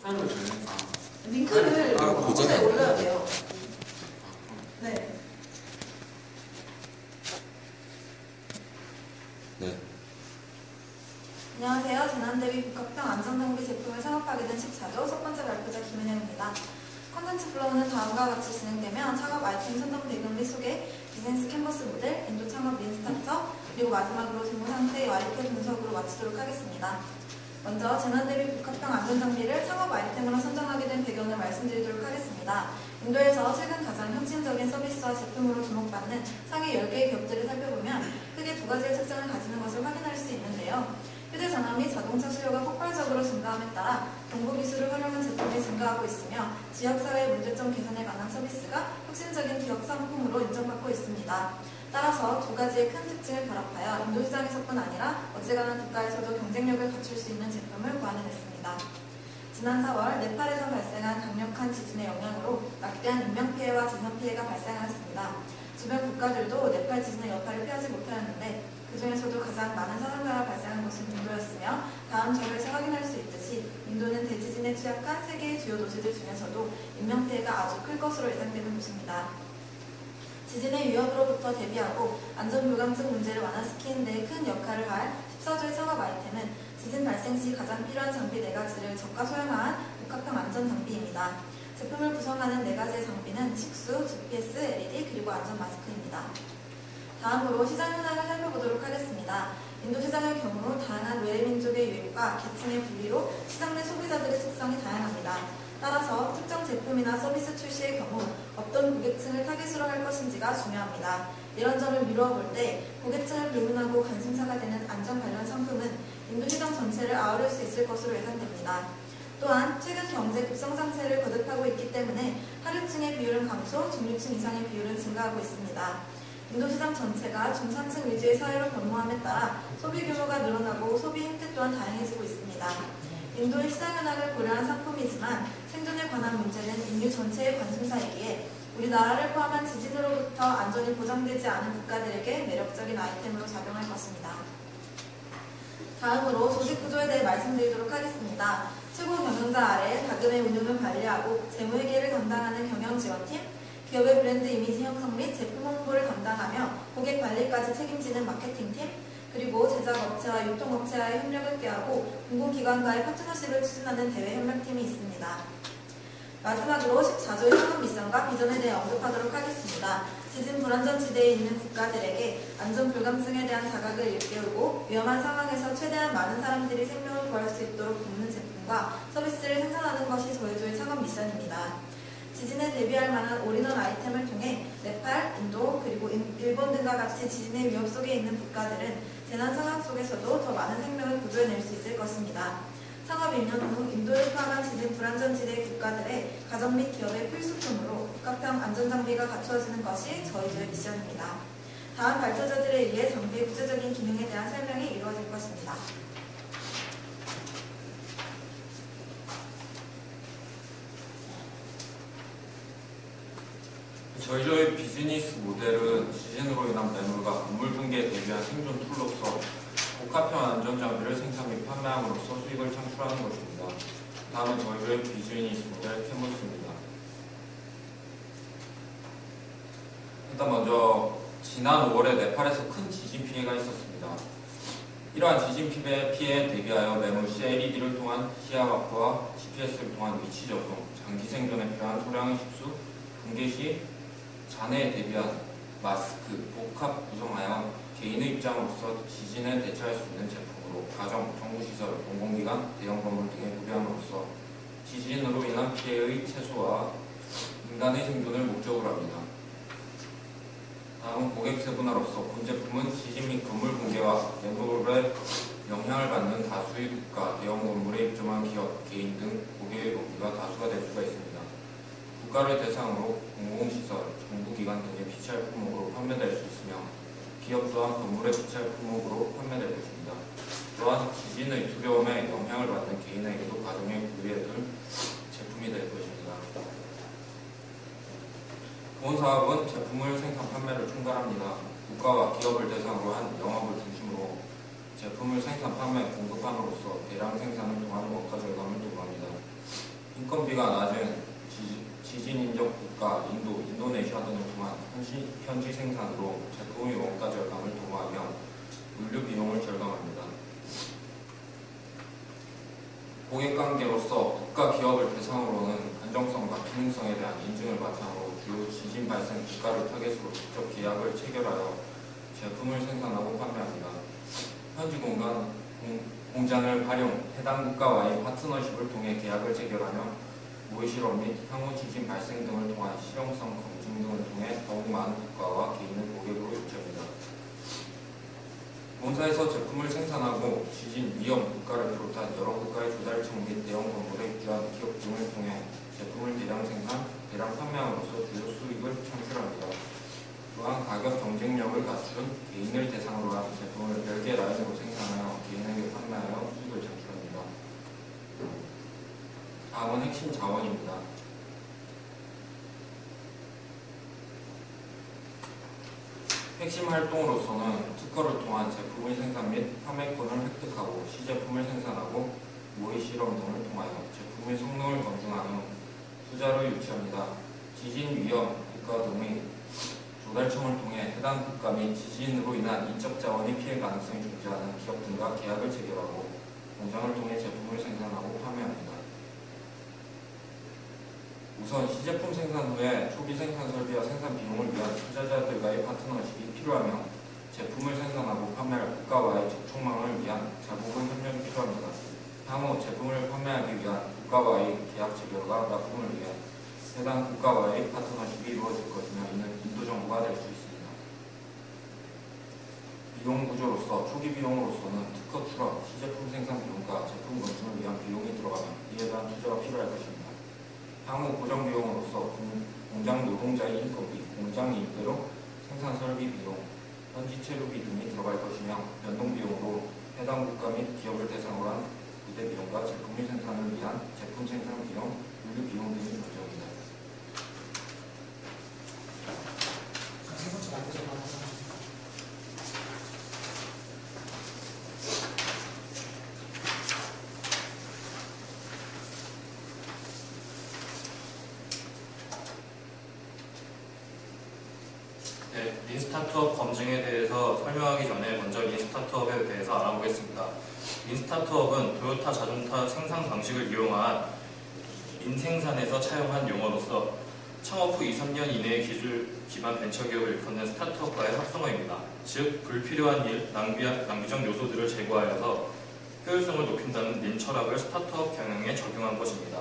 하루 전에? 링크를 어제 올려야 돼요. 네. 네. 안녕하세요. 재난대비 복합형 안전장비 제품을 창업하게 된 14조 첫 번째 발표자 김은영입니다. 컨텐츠 플로우는 다음과 같이 진행되며 창업 아이템 선정 배경 및 소개, 비즈니스 캔버스 모델, 인도 창업 린 스타터, 그리고 마지막으로 재무 상태의 와이프 분석으로 마치도록 하겠습니다. 먼저 재난대비 복합형 안전장비를 창업 아이템으로 선정하게 된 배경을 말씀드리도록 하겠습니다. 인도에서 최근 가장 혁신적인 서비스와 제품으로 주목받는 상위 10개의 기업들을 살펴보면 크게 두 가지의 특징을 가지는 것을 확인할 수 있는데요. 휴대전화 및 자동차 수요가 폭발적으로 증가함에 따라 정보기술을 활용한 제품이 증가하고 있으며 지역사회의 문제점 개선에 관한 서비스가 혁신적인 기업 상품으로 인정받고 있습니다. 따라서 두 가지의 큰 특징을 결합하여 인도 시장에서뿐 아니라 어지간한 국가에서도 경쟁력을 갖출 수 있는 제품을 고안해냈습니다. 지난 4월 네팔에서 발생한 강력한 지진의 영향으로 막대한 인명피해와 재산피해가 발생하였습니다. 주변 국가들도 네팔 지진의 여파를 피하지 못하였는데 그 중에서도 가장 많은 사상자가 발생한 곳은 인도였으며 다음 자료에서 확인할 수 있듯이 인도는 대지진에 취약한 세계의 주요 도시들 중에서도 인명피해가 아주 클 것으로 예상되는 곳입니다. 지진의 위협으로부터 대비하고 안전불감증 문제를 완화시키는 데 큰 역할을 할 14조의 창업 아이템은 지진 발생 시 가장 필요한 장비 4가지를 저가 소형화한 복합형 안전장비입니다. 제품을 구성하는 4가지의 장비는 식수, GPS, LED, 그리고 안전 마스크입니다. 다음으로 시장 현황을 살펴보도록 하겠습니다. 인도 시장의 경우 다양한 외래민족의 유입과 계층의 분리로 시장 내 소비자들의 특성이 다양합니다. 따라서 특정 제품이나 서비스 출시의 경우 어떤 고객층을 타깃으로 할 것인지가 중요합니다. 이런 점을 미루어 볼 때 고객층을 불문하고 관심사가 되는 안전 관련 상품은 인도 시장 전체를 아우를 수 있을 것으로 예상됩니다. 또한 최근 경제 급성장세를 거듭하고 있기 때문에 하류층의 비율은 감소, 중류층 이상의 비율은 증가하고 있습니다. 인도 시장 전체가 중산층 위주의 사회로 변모함에 따라 소비 규모가 늘어나고 소비 형태 또한 다양해지고 있습니다. 인도의 시장 현황을 고려한 상품이지만 생존에 관한 문제는 인류 전체의 관심사이기에 우리나라를 포함한 지진으로부터 안전이 보장되지 않은 국가들에게 매력적인 아이템으로 작용할 것입니다. 다음으로 조직 구조에 대해 말씀드리도록 하겠습니다. 최고 경영자 아래 자금의 운용을 관리하고 재무회계를 담당하는 경영지원팀, 기업의 브랜드 이미지 형성 및 제품 홍보를 담당하며 고객 관리까지 책임지는 마케팅팀, 그리고 제작업체와 유통업체와의 협력을 꾀하고 공공기관과의 파트너십을 추진하는 대외협력팀이 있습니다. 마지막으로 14조의 창업 미션과 비전에 대해 언급하도록 하겠습니다. 지진 불안전 지대에 있는 국가들에게 안전 불감증에 대한 자각을 일깨우고 위험한 상황에서 최대한 많은 사람들이 생명을 구할 수 있도록 돕는 제품과 서비스를 생산하는 것이 저희 조의 창업 미션입니다. 지진에 대비할 만한 올인원 아이템을 통해 네팔, 인도, 그리고 일본 등과 같이 지진의 위협 속에 있는 국가들은 재난 상황 속에서도 더 많은 생명을 구조해낼 수 있을 것입니다. 창업 2년 후 인도를 포함한 지진 불안전 지대 국가들의 가정 및 기업의 필수품으로 복합형 안전장비가 갖추어지는 것이 저희 조의 미션입니다. 다음 발표자들에 의해 장비의 구체적인 기능에 대한 설명이 이루어질 것입니다. 저희 조의 비즈니스 모델은 지진으로 인한 매물과 건물 붕괴에 대비한 생존 툴로서 복합형 안전장비를 생산 및 판매함으로써 수익을 창출하는 것입니다. 다음은 저희 조의 비즈니스 모델 캔버스입니다. 일단 먼저 지난 5월에 네팔에서 큰 지진 피해가 있었습니다. 이러한 지진 피해에 대비하여 매물 시 LED를 통한 시야 확보와 GPS를 통한 위치 저송, 장기 생존에 필요한 소량의 식수, 붕괴 시 잔해에 대비한 마스크, 복합 구성하여 개인의 입장으로서 지진에 대처할 수 있는 제품으로 가정, 정부시설, 공공기관, 대형 건물 등에 구비함으로써 지진으로 인한 피해의 최소화, 인간의 생존을 목적으로 합니다. 다음은 고객 세분화로서 본 제품은 지진 및 건물 붕괴와 매물에 영향을 받는 다수의 국가, 대형 건물에 입점한 기업, 개인 등 고객의 로비가 다수가 될 수가 있습니다. 국가를 대상으로 공공시설, 정부기관 등의 PCR 품목으로 판매될 수 있으며 기업 또한 건물의 PCR 품목으로 판매될 것입니다. 또한 지진의 두려움에 영향을 받는 개인에게도 가정에 구비해둘 제품이 될 것입니다. 본 사업은 제품을 생산 판매를 총괄합니다. 국가와 기업을 대상으로 한 영업을 중심으로 제품을 생산 판매 공급함으로써 대량 생산을 통한 원가 절감을 도모합니다. 인건비가 낮은 지진 인접 국가 인도네시아 등을 통한 현지 생산으로 제품의 원가 절감을 도모하며 물류 비용을 절감합니다. 고객 관계로서 국가 기업을 대상으로는 안정성과 기능성에 대한 인증을 바탕으로 주요 지진 발생 국가를 타겟으로 직접 계약을 체결하여 제품을 생산하고 판매합니다. 현지 공장을 활용 해당 국가와의 파트너십을 통해 계약을 체결하며 모의 실험 및 향후 지진 발생 등을 통한 실용성 검증 등을 통해 더욱 많은 국가와 개인을 고객으로 유치합니다. 본사에서 제품을 생산하고 지진 위험 국가를 비롯한 여러 국가의 조달청 및 대형 건물에 입주한 기업 등을 통해 제품을 대량 생산, 대량 판매함으로써 주요 수익을 창출합니다. 또한 가격 경쟁력을 갖춘 개인을 대상으로 한 제품을 별개 라인으로 생산하여 개인에게 판매하여 수익을 창출합니다. 다음은 핵심 자원입니다. 핵심 활동으로서는 특허를 통한 제품의 생산 및 판매권을 획득하고 시제품을 생산하고 모의 실험 등을 통하여 제품의 성능을 검증한 후 투자를 유치합니다. 지진 위험 국가 등의 조달청을 통해 해당 국가 및 지진으로 인한 인적 자원의 피해 가능성이 존재하는 기업 등과 계약을 체결하고 공장을 통해 제품을 생산하고 판매합니다. 우선 시제품 생산 후에 초기 생산 설비와 생산 비용을 위한 투자자들과의 파트너십이 필요하며 제품을 생산하고 판매할 국가와의 접촉망을 위한 자국의 협력이 필요합니다. 향후 제품을 판매하기 위한 국가와의 계약 체결과 납품을 위해 해당 국가와의 파트너십이 이루어질 것이며 이는 인도정부가 될 수 있습니다. 비용 구조로서 초기 비용으로서는 특허 출원, 시제품 생산 비용과 제품 검증을 위한 비용이 들어가며 이에 대한 투자가 필요할 것입니다. 향후 고정 비용으로서 공장 노동자의 인건비, 공장 임대료, 생산 설비 비용, 현지 체류비 등이 들어갈 것이며 연동 비용으로 해당 국가 및 기업을 대상으로 한 부대 비용과 제품의 생산을 위한 제품 생산 비용, 물류 비용 등이 존재합니다. 세 번째 말씀을 하겠습니다. 네, 린 스타트업 검증에 대해서 설명하기 전에 먼저 린 스타트업에 대해서 알아보겠습니다. 린 스타트업은 토요타 자동차 생산 방식을 이용한 린 생산에서 차용한 용어로서 창업 후 2, 3년 이내의 기술 기반 벤처기업을 일컫는 스타트업과의 합성어입니다. 즉, 불필요한 일, 낭비적 요소들을 제거하여서 효율성을 높인다는 린 철학을 스타트업 경영에 적용한 것입니다.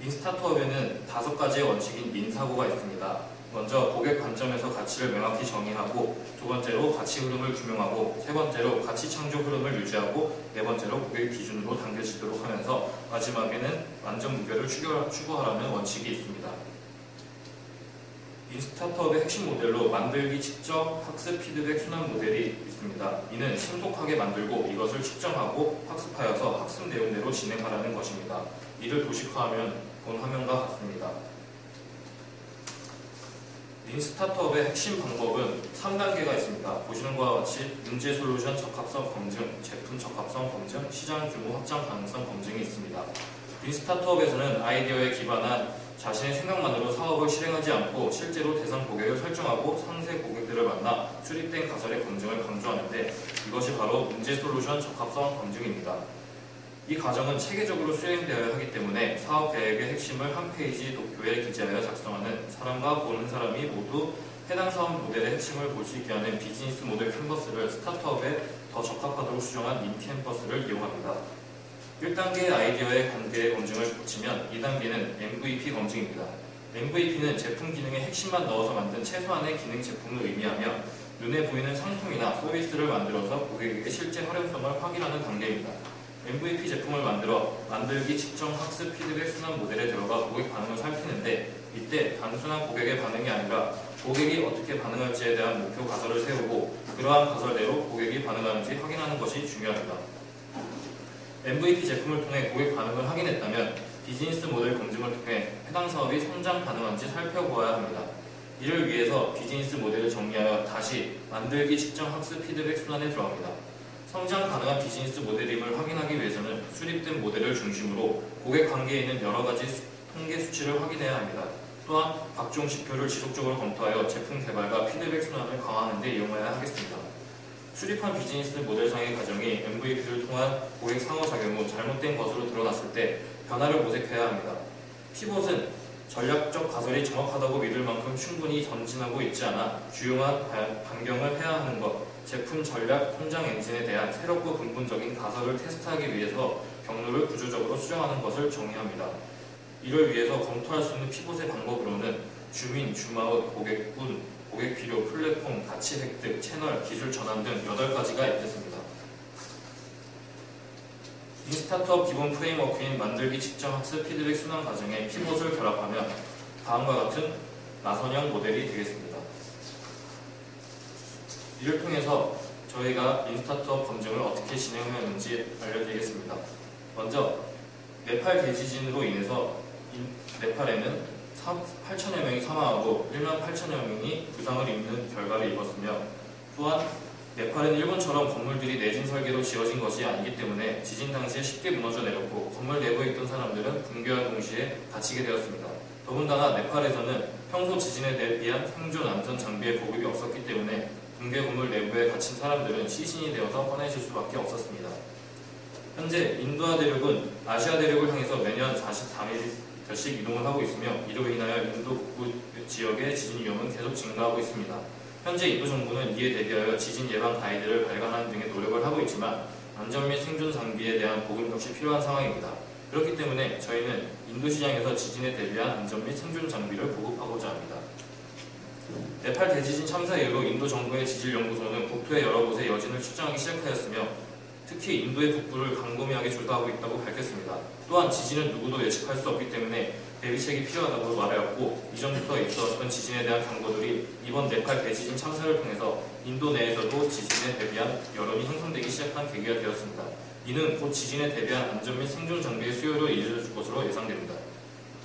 린 스타트업에는 5가지의 원칙인 린 사고가 있습니다. 먼저 고객 관점에서 가치를 명확히 정의하고, 두 번째로 가치 흐름을 규명하고, 세 번째로 가치 창조 흐름을 유지하고, 네 번째로 고객 기준으로 당겨지도록 하면서 마지막에는 완전 무결을 추구하라는 원칙이 있습니다. 린 스타트업의 핵심 모델로 만들기 측정 학습 피드백 순환 모델이 있습니다. 이는 신속하게 만들고 이것을 측정하고 학습하여서 학습 내용대로 진행하라는 것입니다. 이를 도식화하면 본 화면과 같습니다. 린 스타트업의 핵심 방법은 3단계가 있습니다. 보시는 것과 같이 문제 솔루션 적합성 검증, 제품 적합성 검증, 시장 규모 확장 가능성 검증이 있습니다. 린 스타트업에서는 아이디어에 기반한 자신의 생각만으로 사업을 실행하지 않고 실제로 대상 고객을 설정하고 상세 고객들을 만나 수립된 가설의 검증을 강조하는데, 이것이 바로 문제 솔루션 적합성 검증입니다. 이 과정은 체계적으로 수행되어야 하기 때문에 사업 계획의 핵심을 한 페이지 도표에 기재하여 작성하는 사람과 보는 사람이 모두 해당 사업 모델의 핵심을 볼 수 있게 하는 비즈니스 모델 캔버스를 스타트업에 더 적합하도록 수정한 인 캔버스를 이용합니다. 1단계의 아이디어의 관계의 검증을 거치면 2단계는 MVP 검증입니다. MVP는 제품 기능의 핵심만 넣어서 만든 최소한의 기능 제품을 의미하며 눈에 보이는 상품이나 서비스를 만들어서 고객에게 실제 활용성을 확인하는 단계입니다. MVP 제품을 만들어 만들기 측정 학습 피드백 순환 모델에 들어가 고객 반응을 살피는데, 이때 단순한 고객의 반응이 아니라 고객이 어떻게 반응할지에 대한 목표 가설을 세우고 그러한 가설대로 고객이 반응하는지 확인하는 것이 중요합니다. MVP 제품을 통해 고객 반응을 확인했다면 비즈니스 모델 검증을 통해 해당 사업이 성장 가능한지 살펴보아야 합니다. 이를 위해서 비즈니스 모델을 정리하여 다시 만들기 측정 학습 피드백 순환에 들어갑니다. 성장 가능한 비즈니스 모델임을 확인하기 위해서는 수립된 모델을 중심으로 고객 관계에 있는 여러 가지 통계 수치를 확인해야 합니다. 또한 각종 지표를 지속적으로 검토하여 제품 개발과 피드백 순환을 강화하는 데 이용해야 하겠습니다. 수립한 비즈니스 모델상의 과정이 MVP를 통한 고객 상호작용 후 잘못된 것으로 드러났을 때 변화를 모색해야 합니다. 피봇은 전략적 가설이 정확하다고 믿을 만큼 충분히 전진하고 있지 않아 주요한 변경을 해야 하는 것, 제품 전략 성장 엔진에 대한 새롭고 근본적인 가설을 테스트하기 위해서 경로를 구조적으로 수정하는 것을 정의합니다. 이를 위해서 검토할 수 있는 피봇의 방법으로는 주민, 주마웃, 고객군, 고객 필요, 플랫폼, 가치 획득, 채널, 기술 전환 등 8가지가 있겠습니다. 빈스타트업 기본 프레임워크인 만들기 측정 학습 피드백 순환 과정에 피봇을 결합하면 다음과 같은 나선형 모델이 되겠습니다. 이를 통해서 저희가 빈스타트업 검증을 어떻게 진행하였는지 알려드리겠습니다. 먼저 네팔 대지진으로 인해서 네팔에는 8천여 명이 사망하고 1만 8천여 명이 부상을 입는 결과를 입었으며, 또한 네팔은 일본처럼 건물들이 내진 설계로 지어진 것이 아니기 때문에 지진 당시에 쉽게 무너져 내렸고 건물 내부에 있던 사람들은 붕괴와 동시에 다치게 되었습니다. 더군다나 네팔에서는 평소 지진에 대비한 생존 안전 장비의 보급이 없었기 때문에 붕괴 건물 내부에 갇힌 사람들은 시신이 되어서 꺼내질 수밖에 없었습니다. 현재 인도아 대륙은 아시아 대륙을 향해서 매년 44m씩 이동을 하고 있으며 이로 인하여 인도 북부 지역의 지진 위험은 계속 증가하고 있습니다. 현재 인도 정부는 이에 대비하여 지진 예방 가이드를 발간하는 등의 노력을 하고 있지만 안전 및 생존 장비에 대한 보급 역시 필요한 상황입니다. 그렇기 때문에 저희는 인도 시장에서 지진에 대비한 안전 및 생존 장비를 보급하고자 합니다. 네팔 대지진 참사 이후로 인도 정부의 지질연구소는 국토의 여러 곳에 여진을 측정하기 시작하였으며 특히 인도의 북부를 광범위하게 조사하고 있다고 밝혔습니다. 또한 지진은 누구도 예측할 수 없기 때문에 대비책이 필요하다고 말하였고, 이전부터 있었던 지진에 대한 경고들이 이번 네팔 대지진 참사를 통해서 인도 내에서도 지진에 대비한 여론이 형성되기 시작한 계기가 되었습니다. 이는 곧 지진에 대비한 안전 및 생존 장비의 수요를 이뤄줄 것으로 예상됩니다.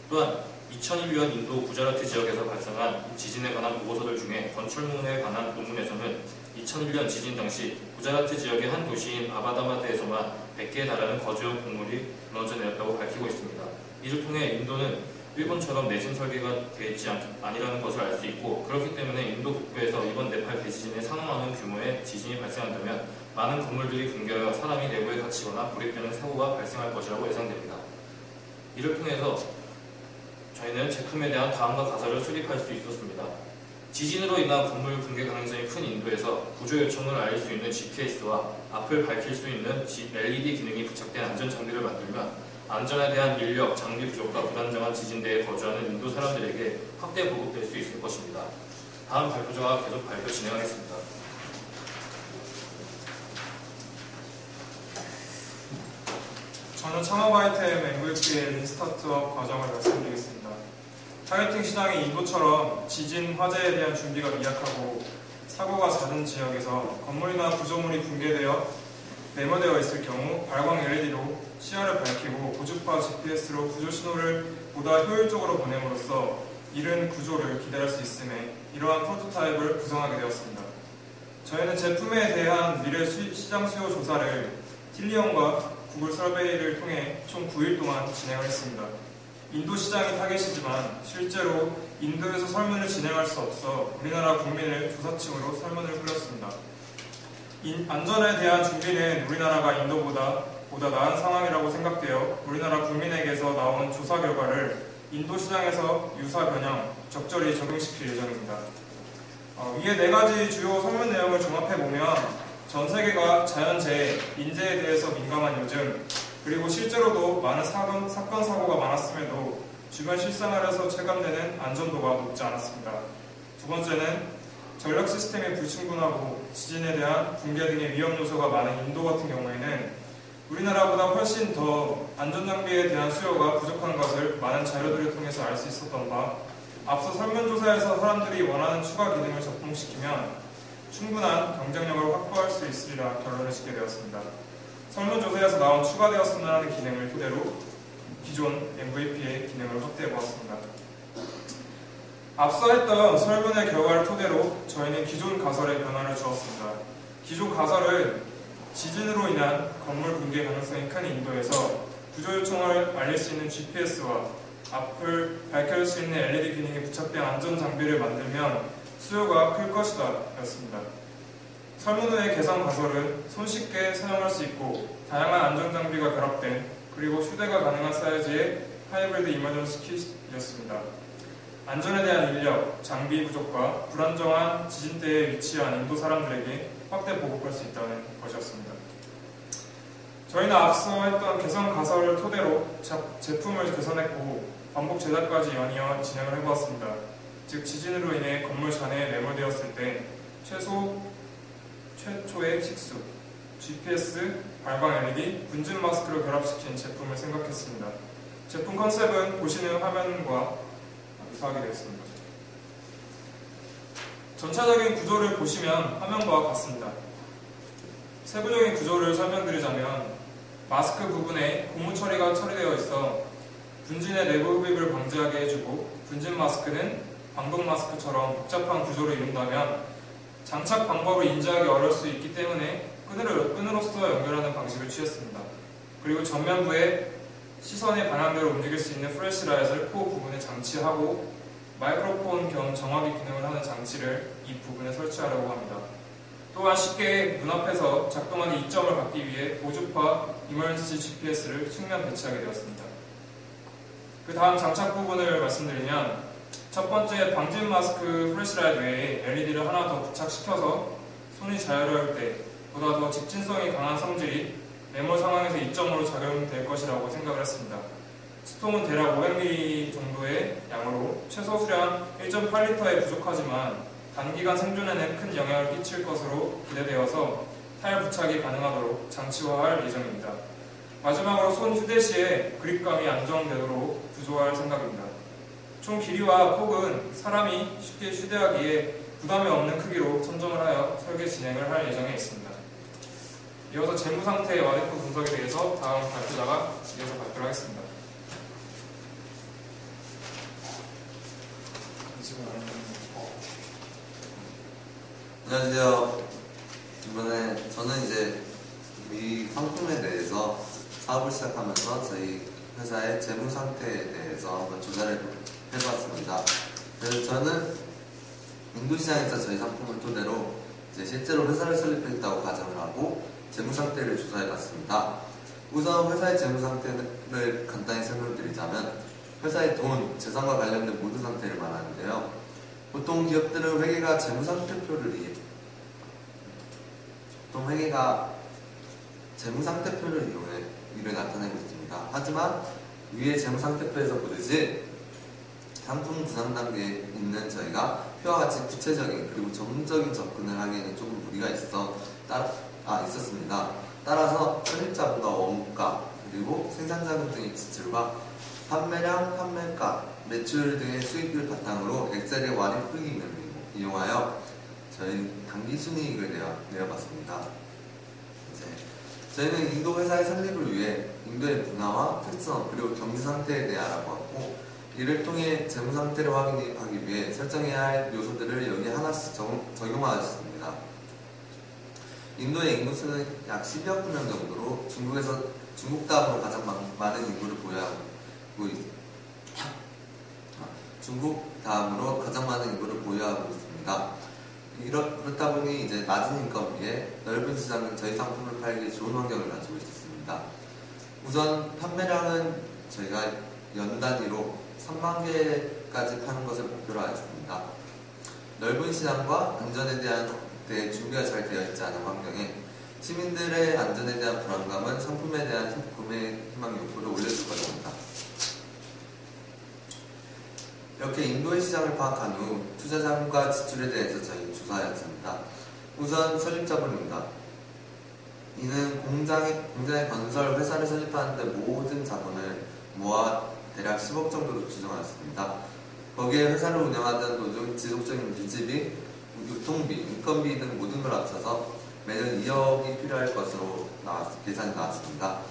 또한 2001년 인도 구자라트 지역에서 발생한 지진에 관한 보고서들 중에 건축물에 관한 논문에서는 2001년 지진 당시 구자라트 지역의 한 도시인 아바다마드에서만 100개에 달하는 거주용 건물이 무너져 내렸다고 밝히고 있습니다. 이를 통해 인도는 일본처럼 내진 설계가 되어 있지 아니라는 것을 알 수 있고, 그렇기 때문에 인도 북부에서 이번 네팔 대지진에 상응하는 규모의 지진이 발생한다면 많은 건물들이 붕괴하여 사람이 내부에 갇히거나 고립되는 사고가 발생할 것이라고 예상됩니다. 이를 통해서 저희는 제품에 대한 다음과 가설을 수립할 수 있었습니다. 지진으로 인한 건물 붕괴 가능성이 큰 인도에서 구조 요청을 알릴 수 있는 GPS와 앞을 밝힐 수 있는 LED 기능이 부착된 안전 장비를 만들면 안전에 대한 인력, 장비 부족과 불안정한 지진대에 거주하는 인도 사람들에게 확대 보급될 수 있을 것입니다. 다음 발표자가 계속 발표 진행하겠습니다. 저는 창업 아이템 MVP의 린스타트업 과정을 말씀드리겠습니다. 타겟팅 시장이 인도처럼 지진, 화재에 대한 준비가 미약하고 사고가 잦은 지역에서 건물이나 구조물이 붕괴되어 내모되어 있을 경우 발광 LED로 시야를 밝히고 고주파 GPS로 구조 신호를 보다 효율적으로 보냄으로써 이른 구조를 기대할 수 있음에 이러한 프로토타입을 구성하게 되었습니다. 저희는 제품에 대한 미래 시장 수요 조사를 틸리언과 구글 서베이를 통해 총 9일 동안 진행을 했습니다. 인도 시장이 타겟이지만 실제로 인도에서 설문을 진행할 수 없어 우리나라 국민을 조사층으로 설문을 흘렸습니다. 안전에 대한 준비는 우리나라가 인도보다 나은 상황이라고 생각되어 우리나라 국민에게서 나온 조사 결과를 인도 시장에서 유사 변형 적절히 적용시킬 예정입니다. 위에 4가지 주요 설문 내용을 종합해보면 전 세계가 자연재해, 인재에 대해서 민감한 요즘, 그리고 실제로도 많은 사건, 사고가 많았음에도 주변 실생활에서 체감되는 안전도가 높지 않았습니다. 두 번째는 전력 시스템이 불충분하고 지진에 대한 붕괴 등의 위험 요소가 많은 인도 같은 경우에는 우리나라보다 훨씬 더 안전장비에 대한 수요가 부족한 것을 많은 자료들을 통해서 알 수 있었던 바, 앞서 설문조사에서 사람들이 원하는 추가 기능을 적용시키면 충분한 경쟁력을 확보할 수 있으리라 결론을 짓게 되었습니다. 설문조사에서 나온 추가되었으면 하는 기능을 토대로 기존 MVP의 기능을 확대해보았습니다. 앞서 했던 설문의 결과를 토대로 저희는 기존 가설에 변화를 주었습니다. 기존 가설은 지진으로 인한 건물 붕괴 가능성이 큰 인도에서 구조 요청을 알릴 수 있는 GPS와 앞을 밝혀줄 수 있는 LED 기능이 부착된 안전 장비를 만들면 수요가 클 것이다 였습니다. 설문호의 개성 가설은 손쉽게 사용할 수 있고 다양한 안전 장비가 결합된 그리고 휴대가 가능한 사이즈의 하이브리드 이머전시 킷이었습니다. 안전에 대한 인력, 장비 부족과 불안정한 지진대에 위치한 인도 사람들에게 확대 보급할 수 있다는 것이었습니다. 저희는 앞서 했던 개성 가설을 토대로 제품을 개선했고 반복 제작까지 연이어 진행을 해보았습니다. 즉 지진으로 인해 건물 잔해에 매몰되었을 때 최초의 식수, GPS, 발광 LED, 분진 마스크를 결합시킨 제품을 생각했습니다. 제품 컨셉은 보시는 화면과 유사하게 되어 있습니다. 전체적인 구조를 보시면 화면과 같습니다. 세부적인 구조를 설명드리자면 마스크 부분에 고무 처리가 처리되어 있어 분진의 내부 흡입을 방지하게 해주고 분진 마스크는 방독 마스크처럼 복잡한 구조를 이룬다면 장착 방법을 인지하기 어려울 수 있기 때문에 끈으로써 연결하는 방식을 취했습니다. 그리고 전면부에 시선의 방향대로 움직일 수 있는 플래시라이트를 코어 부분에 장치하고 마이크로폰 겸 정화기 기능을 하는 장치를 이 부분에 설치하려고 합니다. 또한 쉽게 눈앞에서 작동하는 이점을 갖기 위해 보조파 이머전시 GPS를 측면 배치하게 되었습니다. 그 다음 장착 부분을 말씀드리면 첫 번째 방진 마스크 플래시라이트 외에 LED를 하나 더 부착시켜서 손이 자유로울 때 보다 더 직진성이 강한 성질이 매몰 상황에서 이점으로 작용될 것이라고 생각을 했습니다. 수통은 대략 500ml 정도의 양으로 최소 수량 1.8L에 부족하지만 단기간 생존에는 큰 영향을 끼칠 것으로 기대되어서 타일 부착이 가능하도록 장치화할 예정입니다. 마지막으로 손 휴대 시에 그립감이 안정되도록 구조할 생각입니다. 총 길이와 폭은 사람이 쉽게 휴대하기에 부담이 없는 크기로 선정을 하여 설계 진행을 할 예정에 있습니다. 이어서 재무 상태의 와이프 분석에 대해서 다음 발표자가 이어서 발표를 하겠습니다. 안녕하세요. 이번에 저는 이제 이 상품에 대해서 사업을 시작하면서 저희 회사의 재무 상태에 대해서 한번 조사를 해봤습니다. 그래서 저는 인도 시장에서 저희 상품을 토대로 이제 실제로 회사를 설립했다고 가정을 하고 재무 상태를 조사해봤습니다. 우선 회사의 재무 상태를 간단히 설명드리자면 회사의 돈, 재산과 관련된 모든 상태를 말하는데요. 보통 기업들은 회계가 재무상태표를 이용해 이를 나타내고 있습니다. 하지만 위의 재무상태표에서 보듯이 상품 구상 단계에 있는 저희가 표와 같이 구체적인 그리고 전문적인 접근을 하기에는 조금 무리가 있었습니다. 따라서 설립자분과 원가 그리고 생산자금 등의 지출과 판매량, 판매가, 매출 등의 수익을 바탕으로 엑셀의 와리 풀기를 이용하여 저희 단기 순이익을 내어봤습니다. 저희는 인도 회사의 설립을 위해 인도의 문화와 특성 그리고 경제 상태에 대해 알아보았고 이를 통해 재무 상태를 확인하기 위해 설정해야 할 요소들을 여기에 하나씩 적용하였습니다. 인도의 인구수는 약 12억 명 정도로 중국 다음으로 가장 많은 인구를 보유하고 있습니다. 그렇다 보니 이제 낮은 인건비에 넓은 시장은 저희 상품을 팔기 좋은 환경을 가지고 있었습니다. 우선 판매량은 저희가 연 단위로 3만 개까지 파는 것을 목표로 하였습니다. 넓은 시장과 안전에 대한 준비가 잘 되어 있지 않은 환경에 시민들의 안전에 대한 불안감은 상품에 대한 구매 희망 욕구를 올릴 수가 있습니다. 이렇게 인도의 시장을 파악한 후 투자자금과 지출에 대해서 저희 조사하였습니다. 우선 설립자금입니다. 이는 공장의 건설 회사를 설립하는데 모든 자본을 모아 대략 10억 정도로 추정하였습니다. 거기에 회사를 운영하던 도중 지속적인 유지비, 유통비, 인건비 등 모든 걸 합쳐서 매년 2억이 필요할 것으로 계산이 나왔습니다.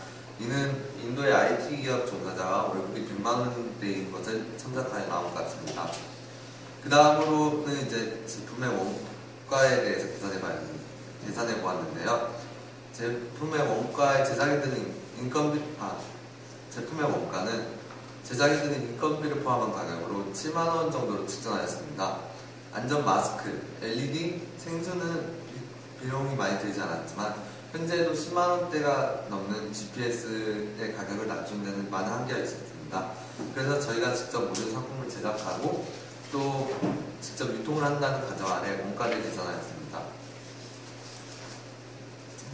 이는 인도의 IT 기업 종사자가 월급이 100만 원대인 것을 참작하여 나온 것 같습니다. 그 다음으로는 이제 제품의 원가에 대해서 계산해 보았는데요. 제품의 원가에 제작이 드는 제품의 원가는 제작이 드는 인건비를 포함한 가격으로 7만원 정도로 측정하였습니다. 안전 마스크, LED, 생수는 비용이 많이 들지 않았지만 현재도 10만원대가 넘는 GPS의 가격을 낮춘 데는 많은 한계가 있었습니다. 그래서 저희가 직접 모든 상품을 제작하고 또 직접 유통을 한다는 가정 아래 원가를 계산하였습니다.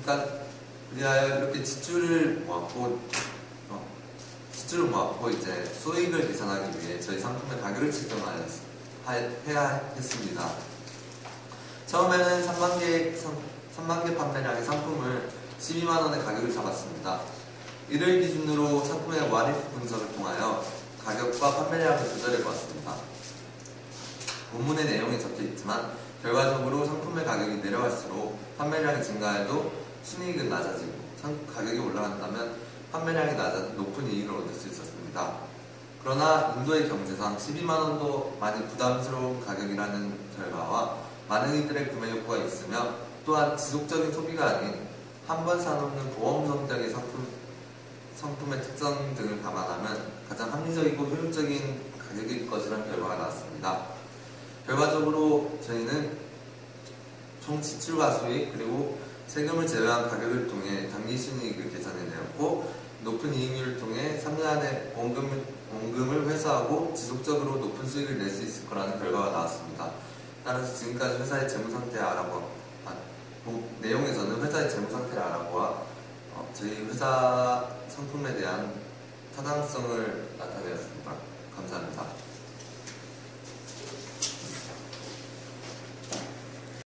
그러니까 위하여 이렇게 지출을 모았고 이제 소익을 계산하기 위해 저희 상품의 가격을 측정해야 했습니다. 처음에는 3만 개 판매량의 상품을 12만원의 가격을 잡았습니다. 이를 기준으로 상품의 와리프 분석을 통하여 가격과 판매량을 조절해 보았습니다. 본문의 내용에 적혀 있지만 결과적으로 상품의 가격이 내려갈수록 판매량이 증가해도 순이익은 낮아지고 가격이 올라간다면 판매량이 낮아도 높은 이익을 얻을 수 있었습니다. 그러나 인도의 경제상 12만원도 많이 부담스러운 가격이라는 결과와 많은 이들의 구매 욕구가 있으며 또한 지속적인 소비가 아닌 한 번 사놓는 보험 성격의 상품의 특성 등을 감안하면 가장 합리적이고 효율적인 가격일 것이라는 결과가 나왔습니다. 결과적으로 저희는 총 지출과 수익 그리고 세금을 제외한 가격을 통해 당기 순이익을 계산해내었고 높은 이익률을 통해 3년 안에 원금을 회수하고 지속적으로 높은 수익을 낼 수 있을 거라는 결과가 나왔습니다. 따라서 지금까지 회사의 재무 상태를 내용에서는 회사의 재무 상태를 알아보아 저희 회사 상품에 대한 타당성을 나타내었습니다. 감사합니다.